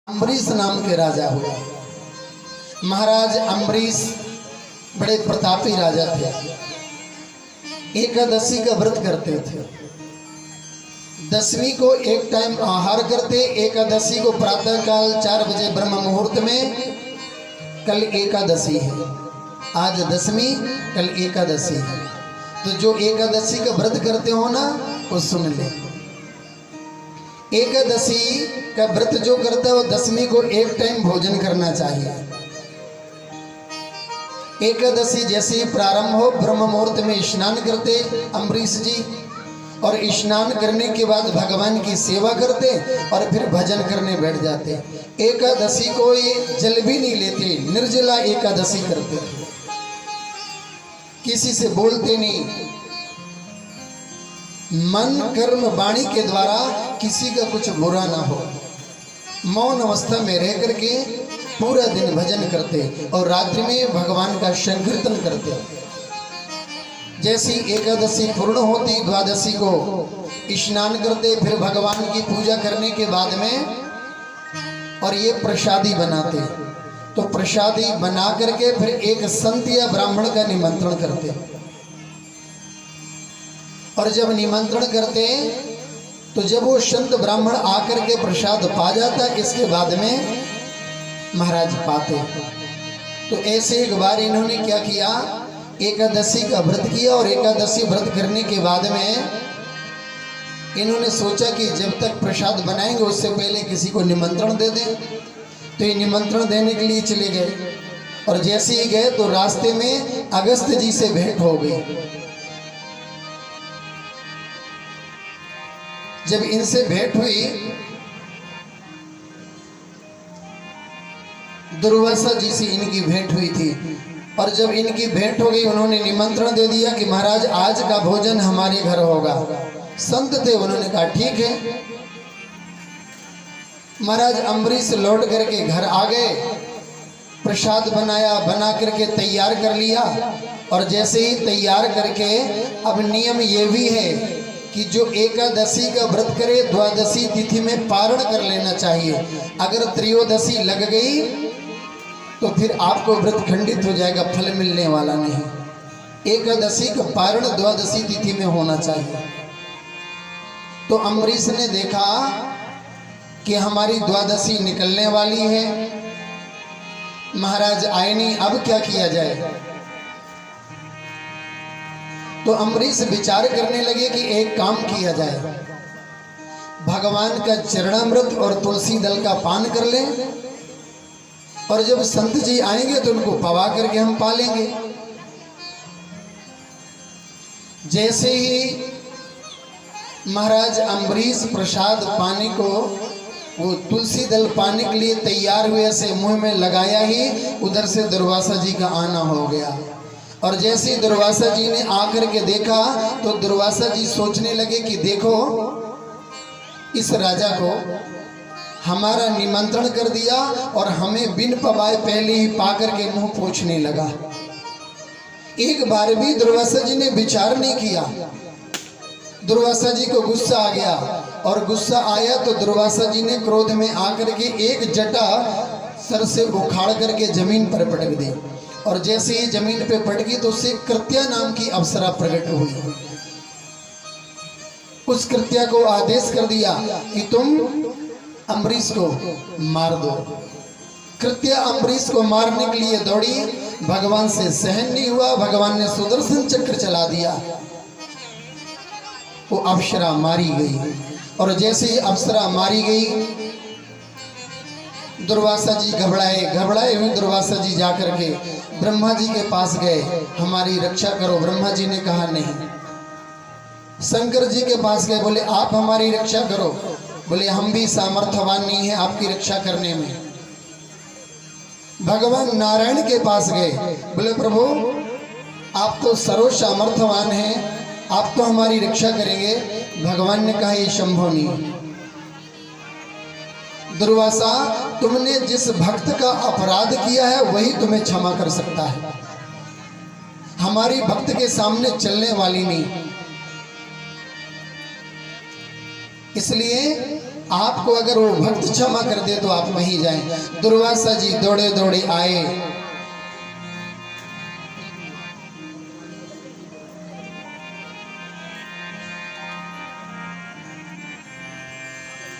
अम्बरीश नाम के राजा हुए। महाराज अम्बरीश बड़े प्रतापी राजा थे। एकादशी का व्रत करते थे। दसवीं को एक टाइम आहार करते। एकादशी को प्रातः काल 4 बजे ब्रह्म मुहूर्त में। कल एकादशी है, आज दसवीं, कल एकादशी है। तो जो एकादशी का व्रत करते हो ना, वो सुन ले। एकादशी का व्रत जो करता है वो दसवीं को एक टाइम भोजन करना चाहिए। एकादशी जैसे ही प्रारंभ हो, ब्रह्म मुहूर्त में स्नान करते अम्बरीश जी, और स्नान करने के बाद भगवान की सेवा करते और फिर भजन करने बैठ जाते। एकादशी को ये जल भी नहीं लेते, निर्जला एकादशी करते थे। किसी से बोलते नहीं, मन कर्म वाणी के द्वारा किसी का कुछ बुरा ना हो। मौन अवस्था में रह करके पूरा दिन भजन करते और रात्रि में भगवान का संकीर्तन करते। जैसी एकादशी पूर्ण होती, द्वादशी को स्नान करते, फिर भगवान की पूजा करने के बाद में और ये प्रसादी बनाते। तो प्रसादी बना करके फिर एक संत या ब्राह्मण का निमंत्रण करते, और जब निमंत्रण करते तो जब वो संत ब्राह्मण आकर के प्रसाद पा जाता, इसके बाद में महाराज पाते। तो ऐसे एक बार इन्होंने क्या किया, एकादशी का व्रत किया, और एकादशी व्रत करने के बाद में इन्होंने सोचा कि जब तक प्रसाद बनाएंगे उससे पहले किसी को निमंत्रण दे दें। तो ये निमंत्रण देने के लिए चले गए, और जैसे ही गए तो रास्ते में अगस्त जी से भेंट हो गई। जब इनसे भेंट हुई, दुर्वासा जी से इनकी भेंट हुई थी, और जब इनकी भेंट हो गई उन्होंने निमंत्रण दे दिया कि महाराज आज का भोजन हमारे घर होगा। संत थे, उन्होंने कहा ठीक है। महाराज अम्बरीश लौट करके घर आ गए, प्रसाद बनाया, बना करके तैयार कर लिया। और जैसे ही तैयार करके, अब नियम ये भी है कि जो एकादशी का व्रत करे द्वादशी तिथि में पारण कर लेना चाहिए। अगर त्रयोदशी लग गई तो फिर आपको व्रत खंडित हो जाएगा, फल मिलने वाला नहीं। एकादशी का पारण द्वादशी तिथि में होना चाहिए। तो अम्बरीश ने देखा कि हमारी द्वादशी निकलने वाली है, महाराज आए नहीं, अब क्या किया जाए। तो अम्बरीश विचार करने लगे कि एक काम किया जाए, भगवान का चरणामृत और तुलसी दल का पान कर लें, और जब संत जी आएंगे तो उनको पवा करके हम पालेंगे। जैसे ही महाराज अम्बरीश प्रसाद पाने को, वो तुलसी दल पाने के लिए तैयार हुए, से मुंह में लगाया ही उधर से दुर्वासा जी का आना हो गया। और जैसे दुर्वासा जी ने आकर के देखा तो दुर्वासा जी सोचने लगे कि देखो, इस राजा को हमारा निमंत्रण कर दिया और हमें बिन पवाए पहले ही पाकर के मुंह पोंछने लगा। एक बार भी दुर्वासा जी ने विचार नहीं किया। दुर्वासा जी को गुस्सा आ गया, और गुस्सा आया तो दुर्वासा जी ने क्रोध में आकर के एक जटा सर से उखाड़ करके जमीन पर पटक दी। और जैसे ही जमीन पे पटकी तो उससे कृत्या नाम की अप्सरा प्रकट हुई। उस कृत्या को आदेश कर दिया कि तुम अम्बरीश को मार दो। कृत्या अम्बरीश को मारने के लिए दौड़ी, भगवान से सहन नहीं हुआ, भगवान ने सुदर्शन चक्र चला दिया, वो अप्सरा मारी गई। और जैसे ही अप्सरा मारी गई, दुर्वासा जी घबराए हुए दुर्वासा जी जाकर के ब्रह्मा जी के पास गए, हमारी रक्षा करो। ब्रह्मा जी ने कहा नहीं। शंकर जी के पास गए, बोले आप हमारी रक्षा करो। बोले हम भी सामर्थ्यवान नहीं है आपकी रक्षा करने में। भगवान नारायण के पास गए, बोले प्रभु आप तो सर्व सामर्थ्यवान हैं, आप तो हमारी रक्षा करेंगे। भगवान ने कहा ये संभव नहीं। दुर्वासा, तुमने जिस भक्त का अपराध किया है वही तुम्हें क्षमा कर सकता है, हमारी भक्त के सामने चलने वाली नहीं। इसलिए आपको अगर वो भक्त क्षमा कर दे तो आप वहीं जाएं। दुर्वासा जी दौड़े दौड़े आए।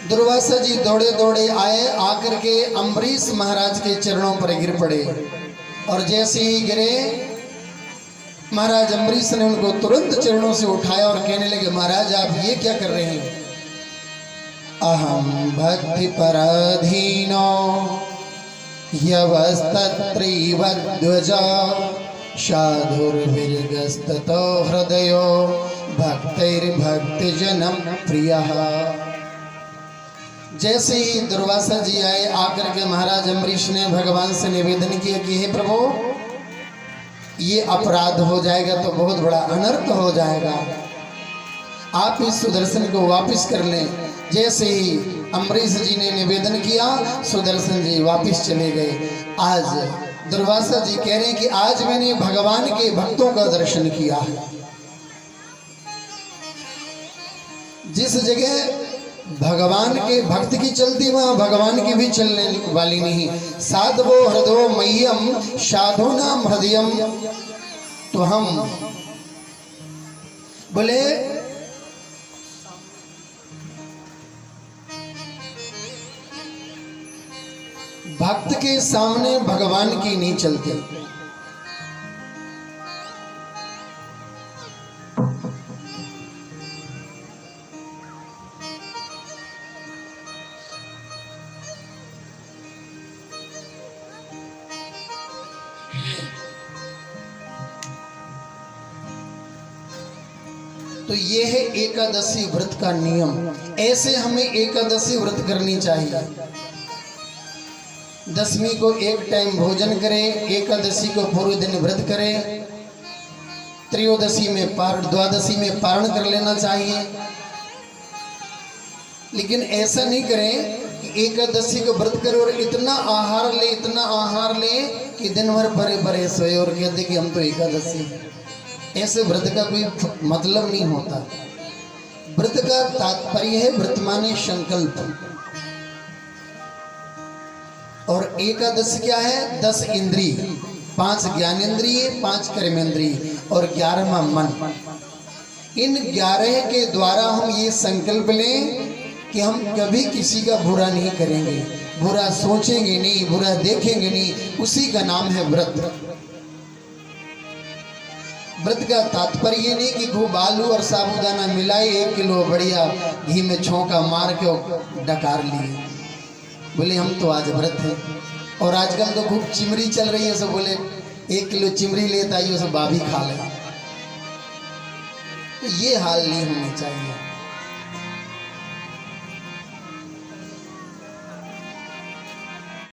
दुर्वासा जी दौड़े दौड़े आए, आकर के अम्बरीश महाराज के चरणों पर गिर पड़े। और जैसे ही गिरे, महाराज अम्बरीश ने उनको तुरंत चरणों से उठाया और कहने लगे, महाराज आप ये क्या कर रहे हैं? अहम भक्ति पराधीनो यवस्तत्रीवध्वज साधुर्विर्गस्ततो हृदयो भक्तिर्भक्तिजनम प्रियः। जैसे ही दुर्वासा जी आए, आकर के महाराज अम्बरीश ने भगवान से निवेदन किया कि हे प्रभु, ये अपराध हो जाएगा तो बहुत बड़ा अनर्थ हो जाएगा, आप इस सुदर्शन को वापस कर लें। जैसे ही अम्बरीश जी ने निवेदन किया, सुदर्शन जी वापस चले गए। आज दुर्वासा जी कह रहे हैं कि आज मैंने भगवान के भक्तों का दर्शन किया है। जिस जगह भगवान के भक्त की चलती, वहां भगवान की भी चलने वाली नहीं। साधवो हृदयो मह्यम साधु नाम हृदयम। तो हम बोले भक्त के सामने भगवान की नहीं चलते। तो ये है एकादशी व्रत का नियम। ऐसे हमें एकादशी व्रत करनी चाहिए। दशमी को एक टाइम भोजन करें, एकादशी को पूरे दिन व्रत करें, त्रयोदशी में द्वादशी में पारण कर लेना चाहिए। लेकिन ऐसा नहीं करें कि एकादशी को व्रत करो और इतना आहार ले कि दिन भर भरे भरे सोए और कहते कि हम तो एकादशी। ऐसे व्रत का कोई मतलब नहीं होता। व्रत का तात्पर्य है व्रत माने संकल्प। और एकादशी क्या है? 10 इंद्रिय, 5 ज्ञानेंद्रिय, 5 कर्मेंद्रिय और 11वां मन। इन 11 के द्वारा हम ये संकल्प लें कि हम कभी किसी का बुरा नहीं करेंगे, बुरा सोचेंगे नहीं, बुरा देखेंगे नहीं। उसी का नाम है व्रत। व्रत का तात्पर्य ये नहीं कि खूब आलू और साबूदाना मिलाई 1 किलो बढ़िया घी में छौंका मार के डकार लिए, बोले हम तो आज व्रत है। और आजकल तो खूब चिमरी चल रही है, सब बोले 1 किलो चिमरी लेता आइए, सब भाभी खा ले। तो ये हाल नहीं होना चाहिए।